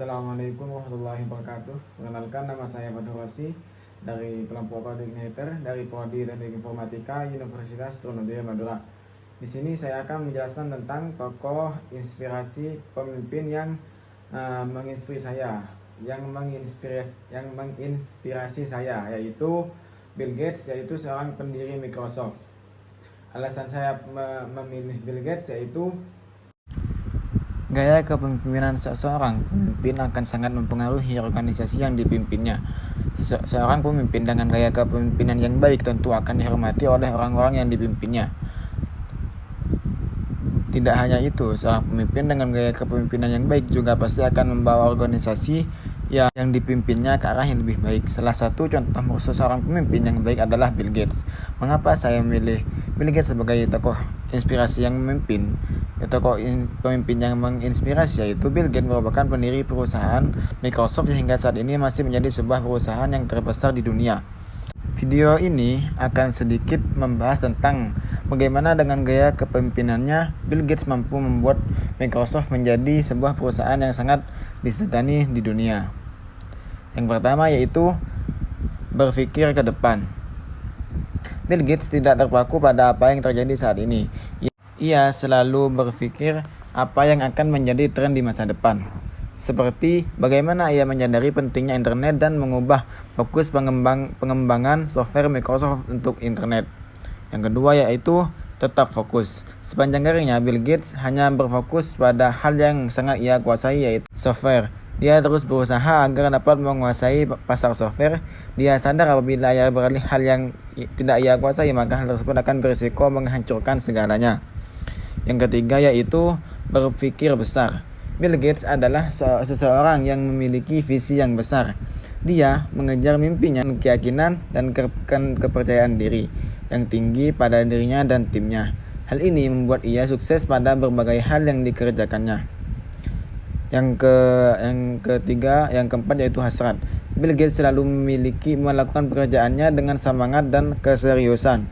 Assalamualaikum warahmatullahi wabarakatuh. Perkenalkan, nama saya Badru Rosi dari kelompok koordinator dari Prodi Teknik Informatika Universitas Trunojoyo Madura. Di sini saya akan menjelaskan tentang tokoh inspirasi pemimpin yang menginspirasi saya, yaitu Bill Gates, yaitu seorang pendiri Microsoft. Alasan saya memilih Bill Gates yaitu gaya kepemimpinan seseorang pemimpin akan sangat mempengaruhi organisasi yang dipimpinnya. Seorang pemimpin dengan gaya kepemimpinan yang baik tentu akan dihormati oleh orang-orang yang dipimpinnya. Tidak hanya itu, seorang pemimpin dengan gaya kepemimpinan yang baik juga pasti akan membawa organisasi yang dipimpinnya ke arah yang lebih baik. Salah satu contoh seseorang pemimpin yang baik adalah Bill Gates. Mengapa saya memilih Bill Gates sebagai tokoh inspirasi yang memimpin? Tokoh pemimpin yang menginspirasi yaitu Bill Gates merupakan pendiri perusahaan Microsoft sehingga saat ini masih menjadi sebuah perusahaan yang terbesar di dunia. Video ini akan sedikit membahas tentang bagaimana dengan gaya kepemimpinannya Bill Gates mampu membuat Microsoft menjadi sebuah perusahaan yang sangat disegani di dunia. Yang pertama yaitu berpikir ke depan. Bill Gates tidak terpaku pada apa yang terjadi saat ini. Ia selalu berpikir apa yang akan menjadi tren di masa depan. Seperti bagaimana ia menyadari pentingnya internet dan mengubah fokus pengembangan software Microsoft untuk internet. Yang kedua yaitu tetap fokus. Sepanjang karirnya, Bill Gates hanya berfokus pada hal yang sangat ia kuasai, yaitu software. Dia terus berusaha agar dapat menguasai pasar software. Dia sadar apabila ia beralih hal yang tidak ia kuasai, maka hal tersebut akan berisiko menghancurkan segalanya. Yang ketiga yaitu berpikir besar. Bill Gates adalah seseorang yang memiliki visi yang besar. Dia mengejar mimpinya, keyakinan dan kepercayaan diri yang tinggi pada dirinya dan timnya. Hal ini membuat ia sukses pada berbagai hal yang dikerjakannya. Yang keempat yaitu hasrat. Bill Gates selalu melakukan pekerjaannya dengan semangat dan keseriusan.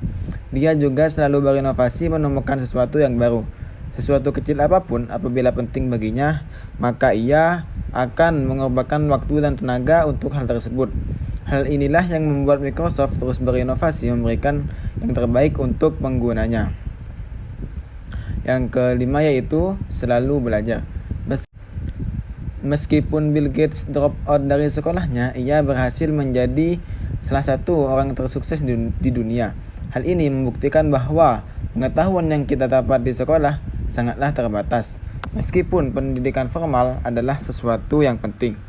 Dia juga selalu berinovasi menemukan sesuatu yang baru. Sesuatu kecil apapun apabila penting baginya, maka ia akan mengorbankan waktu dan tenaga untuk hal tersebut. Hal inilah yang membuat Microsoft terus berinovasi, memberikan yang terbaik untuk penggunanya. Yang kelima yaitu selalu belajar. Meskipun Bill Gates drop out dari sekolahnya, ia berhasil menjadi salah satu orang tersukses di dunia. Hal ini membuktikan bahwa pengetahuan yang kita dapat di sekolah sangatlah terbatas, meskipun pendidikan formal adalah sesuatu yang penting.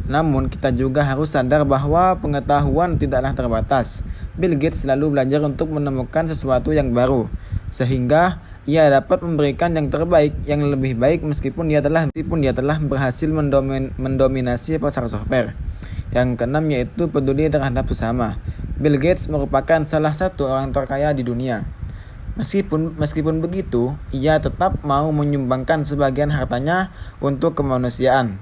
Namun kita juga harus sadar bahwa pengetahuan tidaklah terbatas. Bill Gates selalu belajar untuk menemukan sesuatu yang baru, sehingga ia dapat memberikan yang terbaik, yang lebih baik meskipun dia telah berhasil mendominasi pasar software. Yang keenam yaitu peduli terhadap sesama. Bill Gates merupakan salah satu orang terkaya di dunia. Meskipun begitu, ia tetap mau menyumbangkan sebagian hartanya untuk kemanusiaan.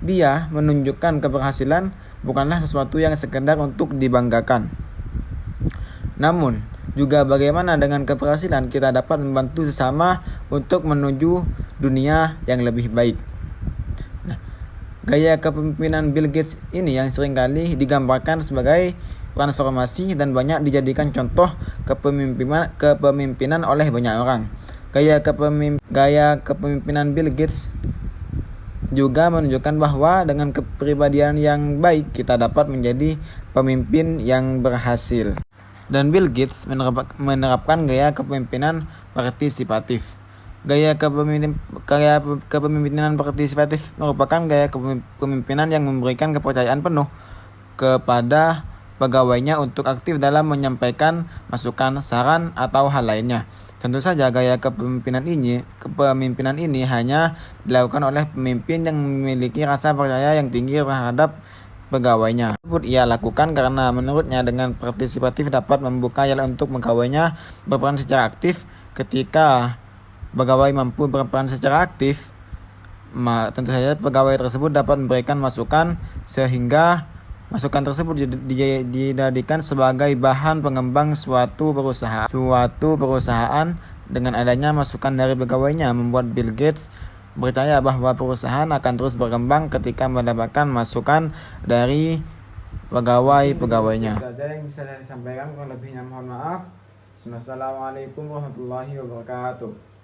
Dia menunjukkan keberhasilan bukanlah sesuatu yang sekedar untuk dibanggakan. Namun, juga bagaimana dengan keberhasilan kita dapat membantu sesama untuk menuju dunia yang lebih baik. Gaya kepemimpinan Bill Gates ini yang seringkali digambarkan sebagai transformasi dan banyak dijadikan contoh kepemimpinan oleh banyak orang. Gaya kepemimpinan Bill Gates juga menunjukkan bahwa dengan kepribadian yang baik kita dapat menjadi pemimpin yang berhasil. Dan Bill Gates menerapkan gaya kepemimpinan partisipatif. Gaya kepemimpinan partisipatif merupakan gaya kepemimpinan yang memberikan kepercayaan penuh kepada pegawainya untuk aktif dalam menyampaikan masukan, saran, atau hal lainnya. Tentu saja gaya kepemimpinan ini hanya dilakukan oleh pemimpin yang memiliki rasa percaya yang tinggi terhadap pegawainya. Ia lakukan karena menurutnya dengan partisipatif dapat membuka jalan untuk pegawainya berperan secara aktif. Ketika pegawai mampu berperan secara aktif, tentu saja pegawai tersebut dapat memberikan masukan sehingga masukan tersebut dijadikan sebagai bahan pengembang suatu perusahaan. Dengan adanya masukan dari pegawainya membuat Bill Gates percaya bahwa perusahaan akan terus berkembang ketika mendapatkan masukan dari pegawai-pegawainya. Itu saja yang bisa saya sampaikan, kurang lebihnya mohon maaf. Wassalamualaikum warahmatullahi wabarakatuh.